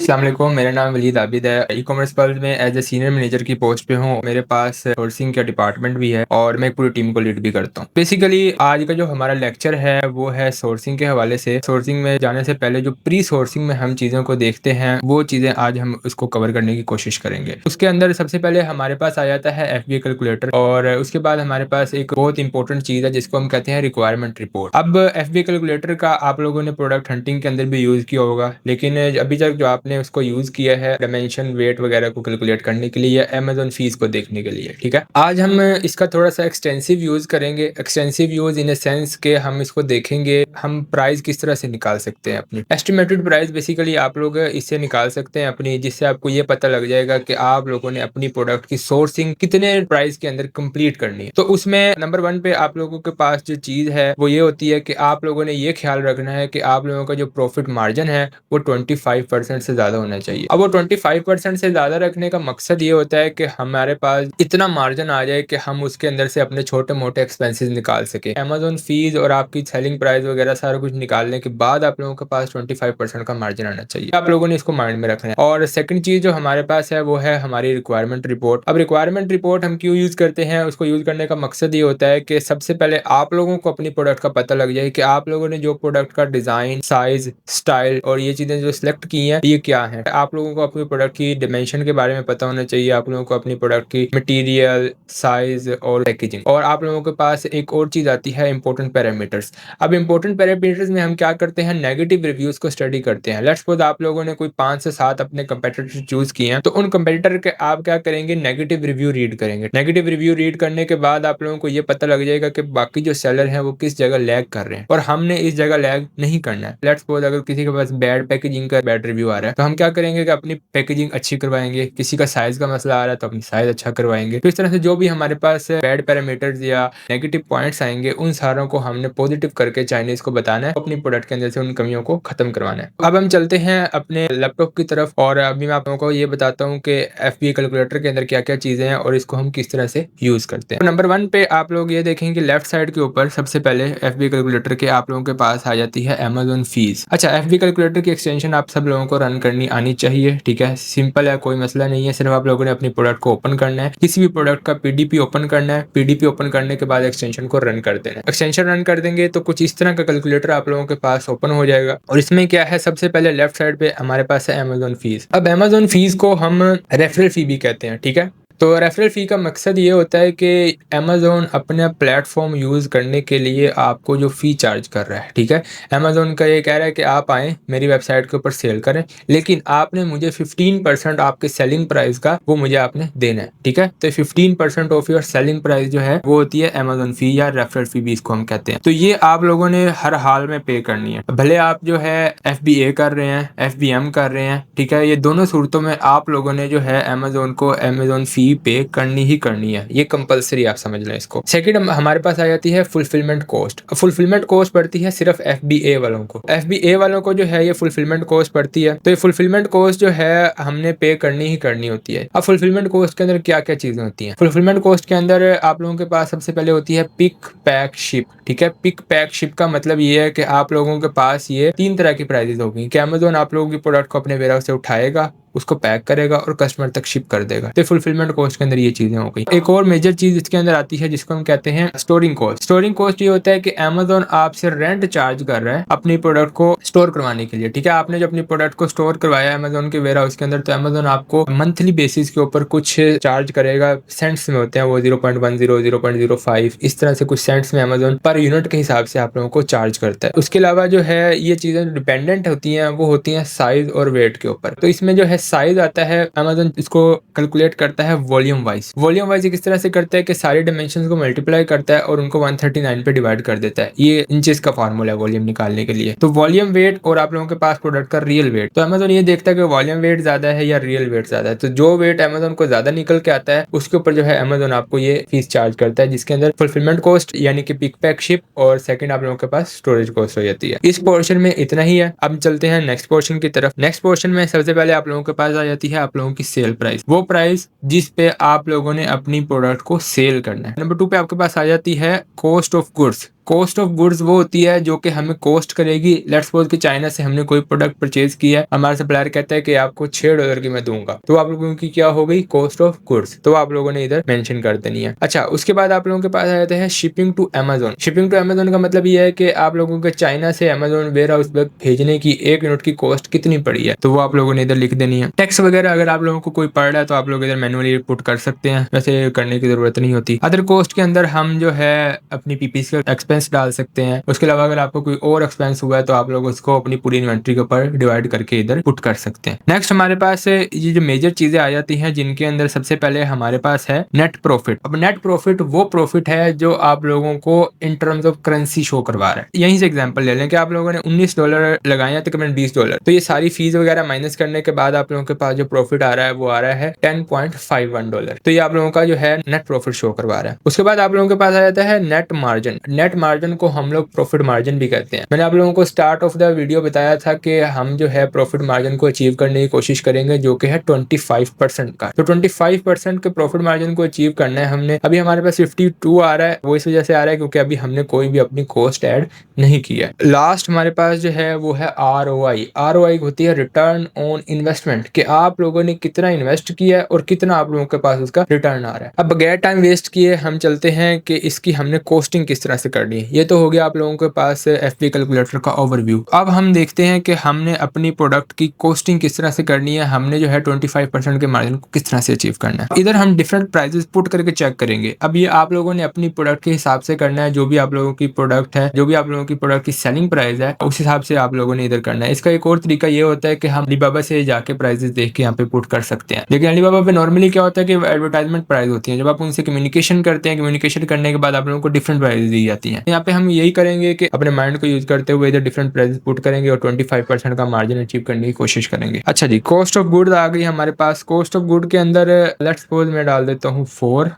अस्सलाम वालेकुम, मेरा नाम वलीद आबिद है। ई कॉमर्स वर्ल्ड में एज ए सीनियर मैनेजर की पोस्ट पे हूँ। मेरे पास सोर्सिंग का डिपार्टमेंट भी है और मैं एक पूरी टीम को लीड भी करता हूँ। बेसिकली आज का जो हमारा लेक्चर है वो है सोर्सिंग के हवाले से। सोर्सिंग में जाने से पहले जो प्री सोर्सिंग में हम चीज़ों को देखते हैं वो चीज़ें आज हम उसको कवर करने की कोशिश करेंगे। उसके अंदर सबसे पहले हमारे पास आ जाता है FBA कैलकुलेटर और उसके बाद हमारे पास एक बहुत इंपॉर्टेंट चीज़ है जिसको हम कहते हैं रिक्वायरमेंट रिपोर्ट। अब FBA कैलकुलेटर का आप लोगों ने प्रोडक्ट हंटिंग के अंदर भी यूज़ किया होगा, लेकिन अभी तक जो आपने उसको यूज़ किया है डायमेंशन वेट वगैरह को कैलकुलेट करने के लिए या अमेज़न फीस को देखने के लिए, ठीक है। आज हम इसका थोड़ा सा एक्सटेंसिव यूज़ करेंगे। Extensive use in a sense के हम इसको देखेंगे हम प्राइस किस तरह से निकाल सकते हैं। अपनी एस्टिमेटेड प्राइस बेसिकली आप लोग इससे निकाल सकते हैं अपनी, जिससे आपको ये पता लग जाएगा कि आप लोगों ने अपनी प्रोडक्ट की सोर्सिंग कितने प्राइस के अंदर कंप्लीट करनी है। तो उसमें नंबर 1 पे आप लोगों के पास जो चीज़ है वो ये होती है कि आप लोगों ने ये ख्याल रखना है कि आप लोगों का जो प्रॉफिट मार्जिन है वो 25% से ज़्यादा होना चाहिए। अब वो 25% से ज़्यादा रखने का मकसद ये होता है कि हमारे पास इतना मार्जिन आ जाए कि हम उसके अंदर से अपने छोटे-मोटे एक्सपेंसेस निकाल सकें। अमेज़न फीस और आपकी सेलिंग प्राइस वगैरह सारा कुछ निकालने के बाद आप लोगों के पास 25% का मार्जिन आना चाहिए। आप लोगों ने इसको माइंड में रखना है। और सेकंड चीज़ जो हमारे पास है वो है हमारी रिक्वायरमेंट रिपोर्ट। अब रिक्वायरमेंट रिपोर्ट हम क्यों यूज़ करते हैं? उसको यूज़ करने का मकसद ये होता है कि सबसे पहले आप लोगों को अपनी प्रोडक्ट का पता लग जाए कि आप लोगों ने जो प्रोडक्ट का डिज़ाइन, साइज़, स्टाइल और ये चीज़ें जो सिलेक्ट की हैं ये क्या हैं। आप लोगों को अपनी प्रोडक्ट की डायमेंशन के बारे में पता होना चाहिए। आप लोगों को अपनी प्रोडक्ट की मटेरियल, साइज़ और पैकेजिंग। और आप लोगों के पास एक और चीज़ आती है इंपॉर्टेंट पैरामीटर्स। अब इंपॉर्टेंट पैरामीटर्स में हम क्या करते हैं, नेगेटिव रिव्यूज़ को स्टडी करते हैं। लेट्स सपोज़ आप लोगों ने कोई 5 से 7 अपने कंपैटिटर चूज़ किए हैं, तो उन कंपैटिटर के आप क्या करेंगे, नेगेटिव रिव्यू रीड करेंगे। नेगेटिव रिव्यू रीड करने के बाद आप लोगों को ये पता लग जाएगा कि बाकी जो सेलर हैं वो किस जगह लैग कर रहे हैं और हमने इस जगह लैग नहीं करना है। लेट्स सपोज़ अगर किसी के पास बैड पैकेजिंग का बैड रिव्यू आ रहा है, तो हम क्या करेंगे कि अपनी पैकेजिंग अच्छी करवाएँगे। किसी का साइज़ का मसला आ रहा है तो अपनी साइज़ अच्छा करवाएँगे। तो इस तरह से जो भी हमारे पास बैड पैरामीटर्स या नेगेटिव पॉइंट्स आएँगे उन सारों को हमने पॉजिटिव करके चाइनीज़ को बताना है, अपनी प्रोडक्ट के अंदर से उन कमियों को खत्म करवाना है। अब हम चलते हैं अपने लैपटॉप की तरफ और अभी मैं आप लोगों को ये बताता हूँ कि FBA कैलकुलेटर के अंदर क्या-क्या चीज़ें हैं और इसको हम किस तरह से यूज़ करते हैं। नंबर 1 पे आप लोग ये देखेंगे लेफ्ट साइड के ऊपर सबसे पहले FBA कैलकुलेटर के आप लोगों के पास आ जाती है अमेज़न फीस। अच्छा, FBA कैलकुलेटर की एक्सटेंशन आप सब लोगों को रन करनी आनी चाहिए, ठीक है। सिंपल है, कोई मसला नहीं है। सिर्फ आप लोगों ने अपनी प्रोडक्ट को ओपन करना है, किसी भी प्रोडक्ट का PDP ओपन करना है। PDP ओपन करने के बाद एक्सटेंशन को रन कर देना है। एक्सटेंशन रन कर देंगे तो कुछ इस तरह का कैलकुलेटर आप लोगों के पास ओपन हो जाएगा और इसमें क्या है, सबसे पहले लेफ्ट साइड पे हमारे पास है अमेज़न फीस। अब अमेज़न फीस को हम रेफरल फी भी कहते हैं, ठीक है। तो रेफरल फ़ी का मकसद ये होता है कि अमेज़न अपना प्लेटफ़ॉर्म यूज़ करने के लिए आपको जो फ़ी चार्ज कर रहा है, ठीक है। अमेज़न का ये कह रहा है कि आप आएँ मेरी वेबसाइट के ऊपर सेल करें, लेकिन आपने मुझे 15% आपके सेलिंग प्राइस का वो मुझे आपने देना है, ठीक है। तो 15% ऑफ योर सेलिंग प्राइस जो है वो होती है अमेज़न फ़ी या रेफरल फ़ी भी इसको हम कहते हैं। तो ये आप लोगों ने हर हाल में पे करनी है। भले आप जो है FBA कर रहे हैं, FBM कर रहे हैं, ठीक है। ये दोनों सूरतों में आप लोगों ने जो है अमेज़न को अमेज़न फ़ी पे करनी ही करनी है। ये कंपल्सरी आप समझ लें इसको। सेकंड हमारे पास आ जाती है फुलफिलमेंट कॉस्ट। फुलफिलमेंट कॉस्ट पड़ती है सिर्फ FBA वालों को। FBA वालों को जो है ये फुलफिलमेंट कॉस्ट पड़ती है। तो ये फुलफिलमेंट कॉस्ट जो है हमने पे करनी ही करनी होती है। अब फुलफिलमेंट कॉस्ट के अंदर क्या-क्या चीजें होती हैं? फुलफिलमेंट कॉस्ट के अंदर आप लोगों के पास सबसे पहले होती है पिक, पैक, शिप, ठीक है। पिक, पैक, शिप का मतलब ये है कि आप लोगों के पास ये 3 तरह की प्राइसेस होगी कि अमेज़न आप लोगों की प्रोडक्ट को अपने वेयरहाउस से उठाएगा, उसको पैक करेगा और कस्टमर तक शिप कर देगा। तो फुलफिलमेंट कॉस्ट के अंदर ये चीजें हो गई। एक और मेजर चीज इसके अंदर आती है जिसको हम कहते हैं स्टोरिंग कॉस्ट। स्टोरिंग कॉस्ट ये होता है कि अमेज़न आपसे रेंट चार्ज कर रहा है अपनी प्रोडक्ट को स्टोर करवाने के लिए, ठीक है। आपने जो अपनी प्रोडक्ट को स्टोर करवाया अमेज़न के वेयरहाउस के अंदर, तो अमेज़न आपको मंथली बेसिस के ऊपर कुछ चार्ज करेगा। सेंट्स में होते हैं वो 0.10, 0.05 इस तरह से कुछ सेंट्स में अमेज़न पर यूनिट के हिसाब से आप लोगों को चार्ज करता है। उसके अलावा जो है ये चीजें डिपेंडेंट होती हैं, वो होती हैं साइज और वेट के ऊपर। तो इसमें जो है साइज आता है, अमेज़न इसको कैलकुलेट करता है वॉल्यूम वाइज। वॉल्यूम वाइज किस तरह से करता है कि सारी डायमेंशंस को मल्टीप्लाई करता है और उनको 139 पे डिवाइड कर देता है। ये इंचेस का फार्मूला है वॉल्यूम निकालने के लिए। तो वॉल्यूम वेट और आप लोगों के पास प्रोडक्ट का रियल वेट, तो अमेज़न ये देखता है कि वॉल्यूम वेट ज्यादा है या रियल वेट ज्यादा है। तो जो वेट अमेज़न को ज्यादा निकल के आता है उसके ऊपर जो है अमेज़न आपको ये फीस चार्ज करता है, जिसके अंदर फुलफिलमेंट कॉस्ट यानी कि पिक, पैक, शिप और सेकंड आप लोगों के पास स्टोरेज कॉस्ट हो जाती है। इस पोर्शन में इतना ही है। अब चलते हैं नेक्स्ट पोर्शन की तरफ। नेक्स्ट पोर्शन में सबसे पहले आप लोगों के पास आ जाती है आप लोगों की सेल प्राइस, वो प्राइस जिस पे आप लोगों ने अपनी प्रोडक्ट को सेल करना है। नंबर 2 पे आपके पास आ जाती है cost of goods. Cost of goods वो होती है जो कि हमें कॉस्ट करेगी। लेट्स सपोज कि चाइना से हमने कोई प्रोडक्ट परचेज किया है, हमारा सप्लायर कहता है कि आपको $6 की मैं दूंगा, तो आप लोगों की क्या हो गई, कॉस्ट ऑफ गुड्स, तो आप लोगों ने इधर मेंशन कर देनी है। अच्छा, उसके बाद आप लोगों के पास आ जाते हैं shipping to Amazon. Shipping to Amazon का मतलब ये है कि आप लोगों के चाइना से अमेजोन वेयर हाउस तक भेजने की 1 यूनिट की कॉस्ट कितनी पड़ी है, तो वो आप लोगों ने इधर लिख देनी है। टैक्स वगैरह अगर आप लोगों को कोई पड़ रहा है तो आप लोग इधर मैनुअली पुट कर सकते हैं, वैसे करने की जरूरत नहीं होती। अदर कॉस्ट के अंदर हम जो है अपनी पीपीसी का एक्सपेंस डाल सकते हैं। उसके अलावा अगर आपको कोई और एक्सपेंस हुआ है तो आप लोग उसको अपनी पूरी इन्वेंट्री के ऊपर डिवाइड करके इधर पुट कर सकते हैं। नेक्स्ट हमारे पास ये जो मेजर चीजें आ जाती हैं, जिनके अंदर सबसे पहले हमारे पास है नेट प्रॉफिट। अब नेट प्रॉफिट वो प्रॉफिट है जो आप लोगों को in terms of currency show करवा रहा है। यहीं से एग्जांपल ले लें कि आप लोगों ने $19 लगाए हैं, तकरीबन $20, तो ये सारी फीस वगैरह माइनस करने के बाद आप लोगों के पास जो प्रॉफिट आ रहा है वो आ रहा है $10.51, तो ये आप लोगों का जो है नेट प्रॉफिट शो करवा रहा है। उसके बाद आप लोगों के पास आ जाता है नेट मार्जिन। नेट मार्जिन को हम लोग प्रॉफिट मार्जिन भी कहते हैं। मैंने आप लोगों को स्टार्ट ऑफ द वीडियो बताया था कि हम जो है प्रॉफिट मार्जिन को अचीव करने की कोशिश करेंगे, जो कि है 25% का। तो 25% के प्रॉफिट मार्जिन को अचीव करना है हमने। अभी हमारे पास 52 आ रहा है, वो इस वजह से आ रहा है क्योंकि अभी हमने कोई भी अपनी कॉस्ट ऐड नहीं किया। लास्ट हमारे पास जो है वो है ROI। ROI होती है रिटर्न ऑन इन्वेस्टमेंट, कि आप लोगों ने कितना इन्वेस्ट किया है और कितना आप लोगों के पास उसका रिटर्न आ रहा है। अब बगैर टाइम वेस्ट किए हम चलते हैं कि इसकी हमने कॉस्टिंग किस तरह से करनी है। ये तो हो गया आप लोगों के पास FP कैलकुलेटर का ओवरव्यू। अब हम देखते हैं कि हमने अपनी प्रोडक्ट की कॉस्टिंग किस तरह से करनी है, हमने जो है 25% के मार्जिन को किस तरह से अचीव करना है। इधर हम डिफरेंट प्राइसेस पुट करके चेक करेंगे। अब ये आप लोगों ने अपनी प्रोडक्ट के हिसाब से करना है, जो भी आप लोगों की प्रोडक्ट है, जो भी आप लोगों की प्रोडक्ट की सेलिंग प्राइस है, उस हिसाब से आप लोगों ने इधर करना है। इसका एक और तरीका ये होता है कि हम अलीबाबा से जाके प्राइसेस देख के यहाँ पे पुट कर सकते हैं, लेकिन अलीबाबा पे नॉर्मली क्या होता है कि एडवर्टाइजमेंट प्राइस होती है। जब आप उनसे कम्युनिकेशन करते हैं, कम्युनिकेशन करने के बाद आप लोगों को डिफरेंट प्राइस दी जाती है। यहाँ पे हम यही करेंगे कि अपने माइंड को यूज करते हुए इधर डिफरेंट प्राइस पुट करेंगे और 25% का मार्जिन अचीव करने की कोशिश करेंगे। अच्छा जी, कॉस्ट ऑफ गुड आ गई हमारे पास। कॉस्ट ऑफ गुड के अंदर लेट्स सपोज मैं डाल देता हूँ 4।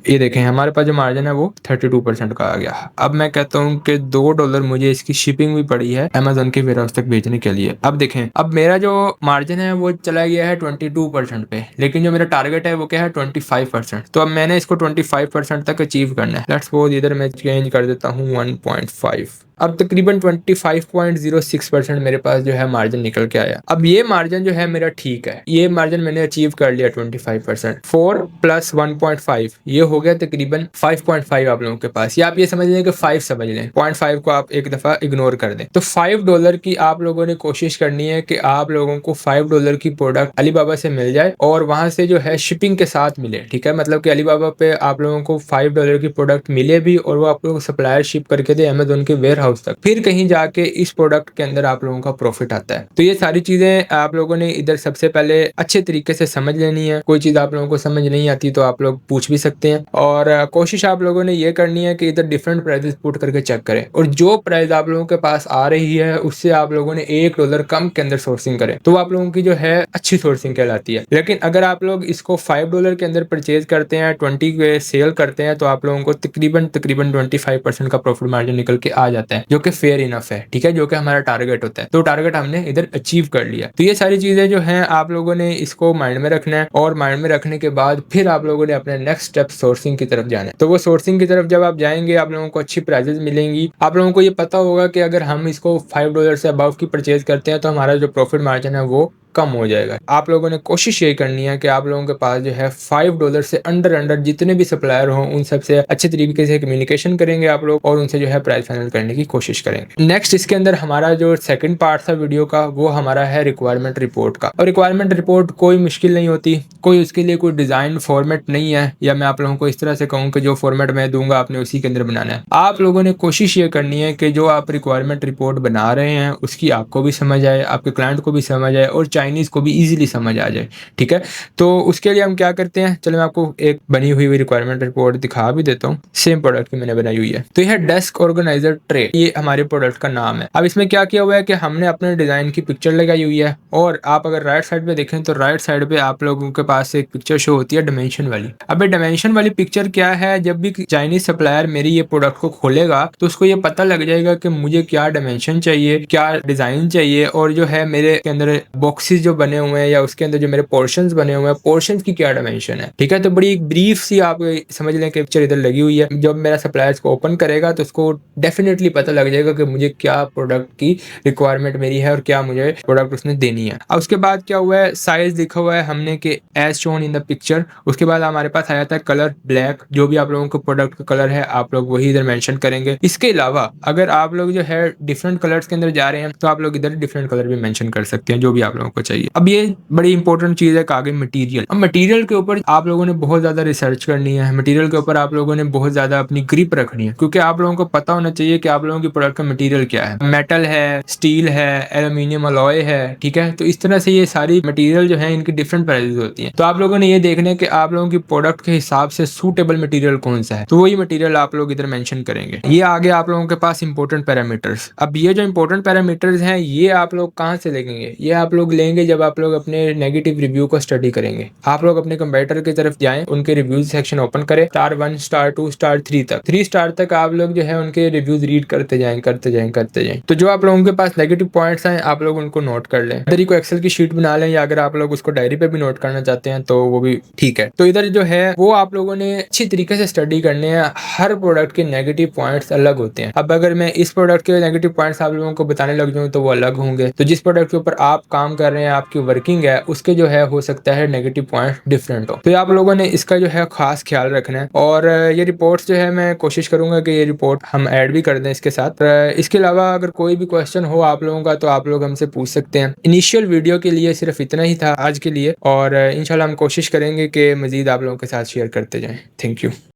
ये देखें हमारे पास जो मार्जिन है वो 32% का आ गया। अब मैं कहता हूँ कि $2 मुझे इसकी शिपिंग भी पड़ी है अमेजोन के वेयर हाउस तक भेजने के लिए। अब देखें, अब मेरा जो मार्जिन है वो चला गया है 22% पे, लेकिन जो मेरा टारगेट है वो क्या है 25%। तो अब मैंने इसको 25% तक अचीव करना है। लेट्स सपोज इधर मैं चेंज कर देता हूँ 1.5। अब तकरीबन 25.06% मेरे पास जो है मार्जिन निकल के आया। अब ये मार्जिन जो है मेरा ठीक है, ये मार्जिन मैंने अचीव कर लिया 25%। 4 + 1.5 ये हो गया तकरीबन 5.5 आप लोगों के पास। या आप ये समझ लें कि 5 समझ लें, 0.5 को आप एक दफा इग्नोर कर दें। तो $5 की आप लोगों ने कोशिश करनी है कि आप लोगों को $5 की प्रोडक्ट अलीबाबा से मिल जाए और वहां से जो है शिपिंग के साथ मिले। ठीक है, मतलब कि अलीबाबा पे आप लोगों को $5 की प्रोडक्ट मिले भी और वो आप लोगों को सप्लायर शिप करके दे अमेजोन के वेयर हाउस तक, फिर कहीं जाके इस प्रोडक्ट के अंदर आप लोगों का प्रॉफिट आता है। तो ये सारी चीजें आप लोगों ने इधर सबसे पहले अच्छे तरीके से समझ लेनी है। कोई चीज आप लोगों को समझ नहीं आती तो आप लोग पूछ भी सकते हैं, और कोशिश आप लोगों ने ये करनी है कि इधर डिफरेंट प्राइसेस पुट करके चेक करें, और जो प्राइस आप लोगों के पास आ रही है उससे आप लोगों ने $1 कम के अंदर सोर्सिंग करें, तो आप लोगों की जो है अच्छी सोर्सिंग कहलाती है। लेकिन अगर आप लोग इसको $5 के अंदर परचेज करते हैं, 20 के सेल करते हैं, तो आप लोगों को तकरीबन 25% का प्रॉफिट मार्जिन निकल के आ जाता है, जो कि फेयर इनफ है। ठीक है, जो कि हमारा टारगेट होता है, तो टारगेट हमने इधर अचीव कर लिया। तो ये सारी चीजें जो हैं आप लोगों ने इसको माइंड में रखना है, और माइंड में रखने के बाद फिर आप लोगों ने अपने नेक्स्ट स्टेप सोर्सिंग की तरफ जाना है। तो वो सोर्सिंग की तरफ जब आप जाएंगे आप लोगों को अच्छी प्राइजेस मिलेंगी। आप लोगों को ये पता होगा कि अगर हम इसको $5 से अबव की परचेज करते हैं तो हमारा जो प्रॉफिट मार्जिन है वो कम हो जाएगा। आप लोगों ने कोशिश ये करनी है कि आप लोगों के पास जो है $5 से अंडर जितने भी सप्लायर हों उन सबसे अच्छे तरीके से कम्युनिकेशन करेंगे आप लोग, और उनसे जो है प्राइस फाइनल करने की कोशिश करेंगे। नेक्स्ट इसके अंदर हमारा जो सेकंड पार्ट था वीडियो का वो हमारा है रिक्वायरमेंट रिपोर्ट का। और रिक्वायरमेंट रिपोर्ट कोई मुश्किल नहीं होती, कोई उसके लिए कोई डिजाइन फॉर्मेट नहीं है, या मैं आप लोगों को इस तरह से कहूँ कि जो फॉर्मेट मैं दूंगा आपने उसी के अंदर बनाना है। आप लोगों ने कोशिश ये करनी है कि जो आप रिक्वायरमेंट रिपोर्ट बना रहे हैं उसकी आपको भी समझ आए, आपके क्लाइंट को भी समझ आए, और चाइनीज को भी इजीली समझ आ जाए। ठीक है, तो उसके लिए हम क्या करते हैं, चलो मैं आपको एक बनी हुई रिक्वायरमेंट रिपोर्ट दिखा भी देता हूँ। सेम प्रोडक्ट की मैंने बनाई हुई है। तो यह डेस्क ऑर्गेनाइजर ट्रे, ये हमारे प्रोडक्ट का नाम है। अब इसमें क्या किया हुआ है कि हमने अपने डिजाइन की पिक्चर लगाई हुई है, और आप अगर राइट साइड पे देखें तो राइट साइड पे आप लोगों के पास एक पिक्चर शो होती है डायमेंशन वाली। अब ये डायमेंशन वाली पिक्चर क्या है, जब भी चाइनीज सप्लायर मेरी ये प्रोडक्ट को खोलेगा तो उसको ये पता लग जाएगा कि मुझे क्या डायमेंशन चाहिए, क्या डिजाइन चाहिए, और जो है मेरे के अंदर बॉक्सेस पीसेस जो बने हुए हैं या उसके अंदर जो मेरे पोर्शंस बने हुए हैं, पोर्शंस की क्या डायमेंशन है, ठीक है। तो बड़ी ब्रीफ सी आप समझ लें कि पिक्चर इधर लगी हुई है। जब मेरा सप्लायर इसको ओपन करेगा तो उसको डेफिनेटली पता लग जाएगा कि मुझे क्या प्रोडक्ट की रिक्वायरमेंट मेरी है और क्या मुझे प्रोडक्ट उसने देनी है। अब उसके बाद क्या हुआ है, साइज लिखा हुआ है हमने कि as shown in the picture. उसके बाद हमारे पास आया था कलर ब्लैक, जो भी आप लोगों को प्रोडक्ट का कलर है आप लोग वही इधर मेंशन करेंगे। इसके अलावा अगर आप लोग जो है डिफरेंट कलर्स के अंदर जा रहे हैं तो आप लोग इधर डिफरेंट कलर भी मेंशन कर सकते हैं, जो भी आप लोगों को चाहिए। अब ये बड़ी इंपॉर्टेंट चीज है कि आगे मटेरियल। अब मटेरियल के ऊपर आप लोगों ने बहुत ज्यादा रिसर्च करनी है, मटेरियल के ऊपर आप लोगों ने बहुत ज्यादा अपनी ग्रिप रखनी है, क्योंकि आप लोगों को पता होना चाहिए कि आप लोगों की प्रोडक्ट का मटेरियल क्या है। मेटल है, स्टील है, एल्यूमिनियम अलॉय है, ठीक है। तो इस तरह से ये सारी मटेरियल जो है इनकी डिफरेंट प्राइसेस होती हैं। तो आप लोगों ने ये देखना है कि आप लोगों की प्रोडक्ट के हिसाब से सूटेबल मटेरियल कौन सा है, तो वही मटेरियल आप लोग इधर मेंशन करेंगे। ये आगे आप लोगों के पास इंपॉर्टेंट पैरामीटर्स। अब ये जो इंपॉर्टेंट पैरामीटर्स हैं ये आप लोग कहाँ से लेंगे, ये आप लोग लेंगे जब आप लोग अपने नेगेटिव रिव्यू को स्टडी करेंगे। आप लोग अपने कंप्यूटर की तरफ जाएं, उनके रिव्यूज सेक्शन ओपन करें, स्टार 1 स्टार 2 स्टार 3 तक, 3 स्टार तक आप लोग जो है उनके रिव्यूज रीड करते जाएं करते जाएं करते जाएं। तो जो आप लोगों के पास नेगेटिव पॉइंट्स हैं आप लोग उनको नोट कर लें। इधर ही कोई एक्सेल की शीट बना लें, या अगर आप लोग उसको डायरी पे भी नोट करना चाहते हैं तो वो भी ठीक है। तो इधर जो है वो आप लोगों ने अच्छी तरीके से स्टडी करने हैं। हर प्रोडक्ट के नेगेटिव पॉइंट्स अलग होते हैं। अब अगर मैं इस प्रोडक्ट के नेगेटिव पॉइंट्स आप लोगों को बताने लग जाऊं तो वो अलग होंगे। तो जिस प्रोडक्ट के ऊपर आप काम कर रहे हैं, आपकी वर्किंग है, उसके जो है हो सकता है नेगेटिव पॉइंट डिफरेंट हो। तो आप लोगों ने इसका जो है खास ख्याल रखना है। और ये रिपोर्ट्स जो है मैं कोशिश करूंगा कि ये रिपोर्ट हम ऐड भी कर दें इसके साथ। इसके अलावा अगर कोई भी क्वेश्चन हो आप लोगों का तो आप लोग हमसे पूछ सकते हैं। इनिशियल वीडियो के लिए सिर्फ इतना ही था आज के लिए, और इंशाल्लाह हम कोशिश करेंगे कि मजीद आप लोगों के साथ शेयर करते जाएं। Thank you.